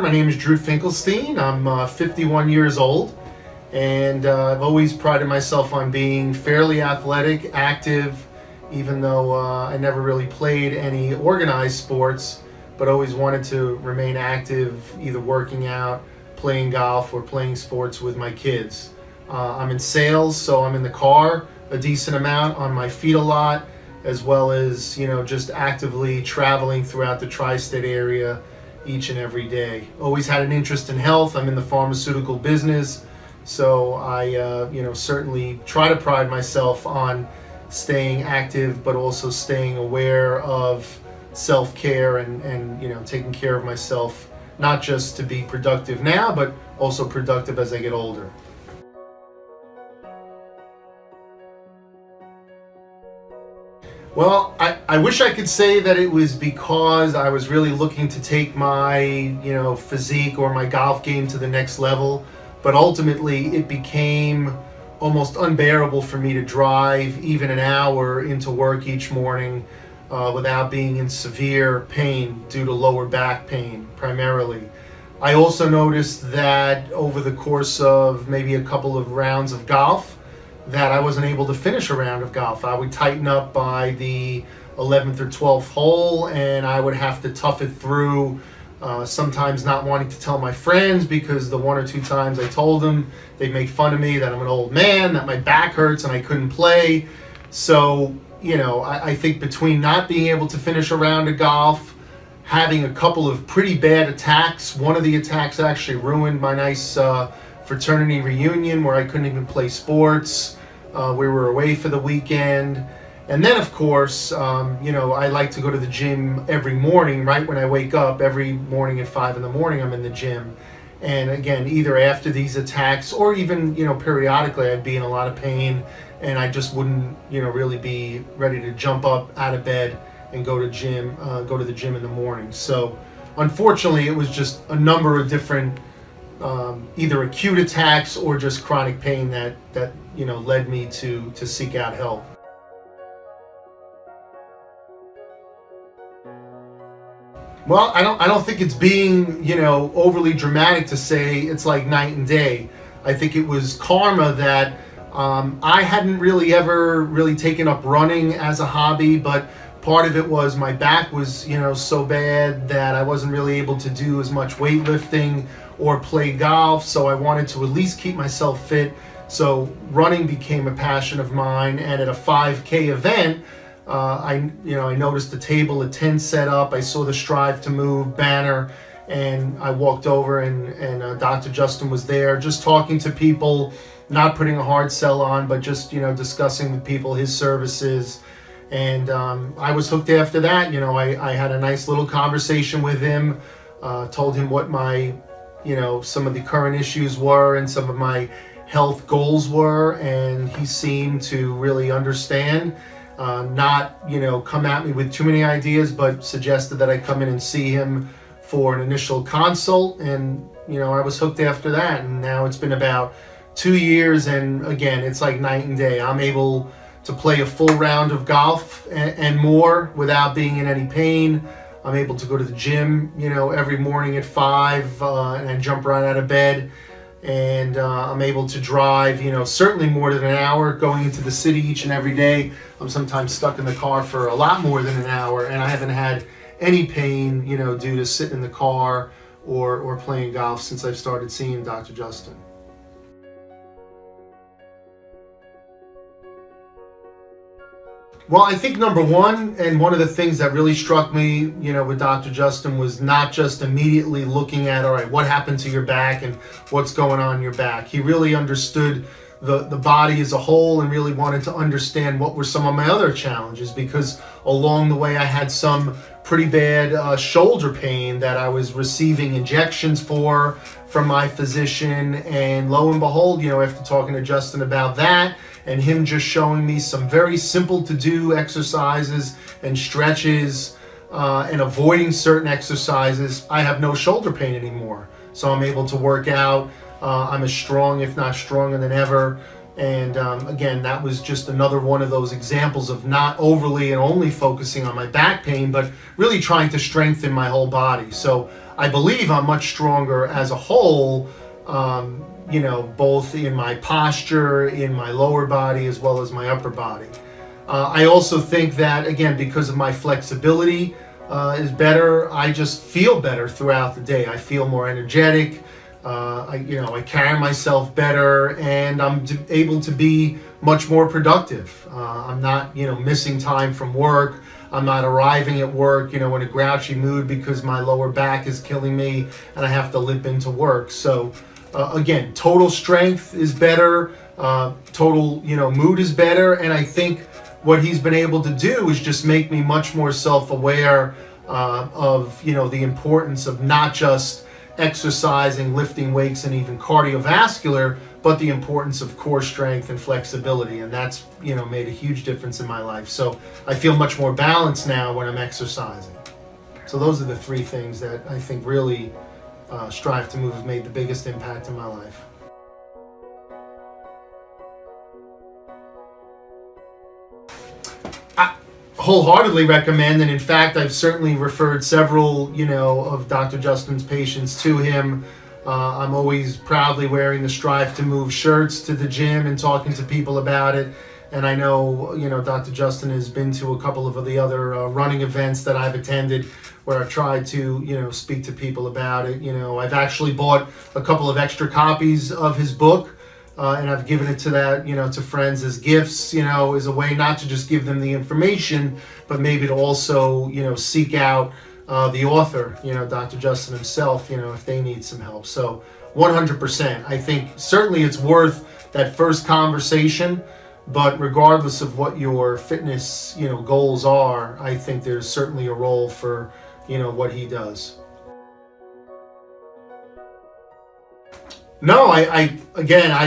My name is Drew Finkelstein. I'm 51 years old, and I've always prided myself on being fairly athletic, active, even though I never really played any organized sports, but always wanted to remain active, either working out, playing golf, or playing sports with my kids. I'm in sales, so I'm in the car a decent amount, on my feet a lot, as well as, just actively traveling throughout the tri-state area each and every day. Always had an interest in health. I'm in the pharmaceutical business, so I, certainly try to pride myself on staying active, but also staying aware of self-care and taking care of myself, not just to be productive now, but also productive as I get older. Well, I wish I could say that it was because I was really looking to take my, physique or my golf game to the next level, but ultimately it became almost unbearable for me to drive even an hour into work each morning without being in severe pain due to lower back pain primarily. I also noticed that over the course of maybe a couple of rounds of golf, that I wasn't able to finish a round of golf. I would tighten up by the 11th or 12th hole, and I would have to tough it through, sometimes not wanting to tell my friends because the one or two times I told them, they'd make fun of me that I'm an old man, that my back hurts and I couldn't play. So, I think between not being able to finish a round of golf, having a couple of pretty bad attacks, one of the attacks actually ruined my nice fraternity reunion where I couldn't even play sports. We were away for the weekend. And then, of course, I like to go to the gym every morning, right when I wake up. Every morning at 5 in the morning, I'm in the gym. And again, either after these attacks or even, periodically, I'd be in a lot of pain and I just wouldn't, really be ready to jump up out of bed and go to the gym in the morning. So unfortunately, it was just a number of different either acute attacks or just chronic pain that led me to seek out help. Well, I don't think it's being overly dramatic to say it's like night and day. I think it was karma that I hadn't really ever really taken up running as a hobby, but part of it was my back was so bad that I wasn't really able to do as much weightlifting or play golf, so I wanted to at least keep myself fit. So running became a passion of mine, and at a 5K event, I noticed the table at 10 set up. I saw the Strive to Move banner, and I walked over, and Dr. Justin was there, just talking to people, not putting a hard sell on, but just discussing with people his services. And I was hooked after that. I had a nice little conversation with him, told him what my some of the current issues were and some of my health goals were, and he seemed to really understand, not come at me with too many ideas, but suggested that I come in and see him for an initial consult. And I was hooked after that, and now it's been about 2 years, and again, it's like night and day. I'm able to play a full round of golf and more without being in any pain. I'm able to go to the gym, every morning at 5, and I jump right out of bed. And I'm able to drive, certainly more than an hour going into the city each and every day. I'm sometimes stuck in the car for a lot more than an hour, and I haven't had any pain, due to sitting in the car or playing golf since I've started seeing Dr. Justin. Well, I think number one, and one of the things that really struck me, with Dr. Justin was not just immediately looking at, all right, what happened to your back and what's going on in your back. He really understood the body as a whole and really wanted to understand what were some of my other challenges, because along the way I had some pretty bad shoulder pain that I was receiving injections for from my physician. And lo and behold, after talking to Justin about that, and him just showing me some very simple to do exercises and stretches and avoiding certain exercises, I have no shoulder pain anymore. So I'm able to work out. I'm as strong, if not stronger than ever. And again, that was just another one of those examples of not overly and only focusing on my back pain, but really trying to strengthen my whole body. So I believe I'm much stronger as a whole, both in my posture, in my lower body, as well as my upper body. I also think that, again, because of my flexibility is better, I just feel better throughout the day. I feel more energetic. I carry myself better, and I'm able to be much more productive. I'm not, missing time from work. I'm not arriving at work, in a grouchy mood because my lower back is killing me and I have to limp into work. So, again, total strength is better. Total, mood is better. And I think what he's been able to do is just make me much more self-aware of, the importance of not just exercising, lifting weights, and even cardiovascular, but the importance of core strength and flexibility. And that's, made a huge difference in my life. So I feel much more balanced now when I'm exercising. So those are the three things that I think really Strive to Move have made the biggest impact in my life. Wholeheartedly recommend, and in fact I've certainly referred several of Dr. Justin's patients to him. I'm always proudly wearing the Strive to Move shirts to the gym and talking to people about it. And I know Dr. Justin has been to a couple of the other running events that I've attended where I've tried to speak to people about it. I've actually bought a couple of extra copies of his book. And I've given it to to friends as gifts, as a way not to just give them the information, but maybe to also, seek out the author, Dr. Justin himself, if they need some help. So 100%. I think certainly it's worth that first conversation, but regardless of what your fitness, goals are, I think there's certainly a role for, what he does. No, I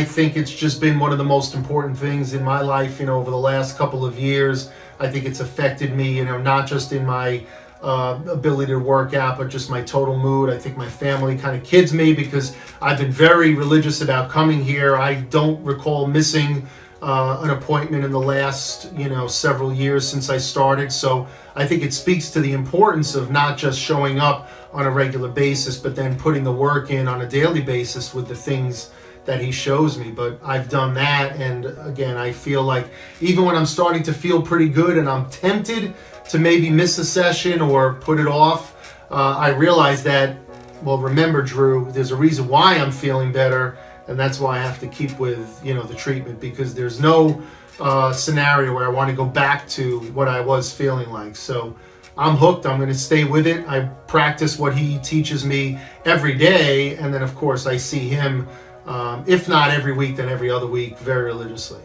think it's just been one of the most important things in my life, over the last couple of years. I think it's affected me, not just in my ability to work out, but just my total mood. I think my family kind of kids me because I've been very religious about coming here. I don't recall missing an appointment in the last, several years since I started. So I think it speaks to the importance of not just showing up on a regular basis, but then putting the work in on a daily basis with the things that he shows me. But I've done that, and again, I feel like even when I'm starting to feel pretty good and I'm tempted to maybe miss a session or put it off, I realize that, well, remember, Drew, there's a reason why I'm feeling better, and that's why I have to keep with, the treatment, because there's no scenario where I want to go back to what I was feeling like. So I'm hooked. I'm going to stay with it. I practice what he teaches me every day, and then of course I see him, if not every week, then every other week, very religiously.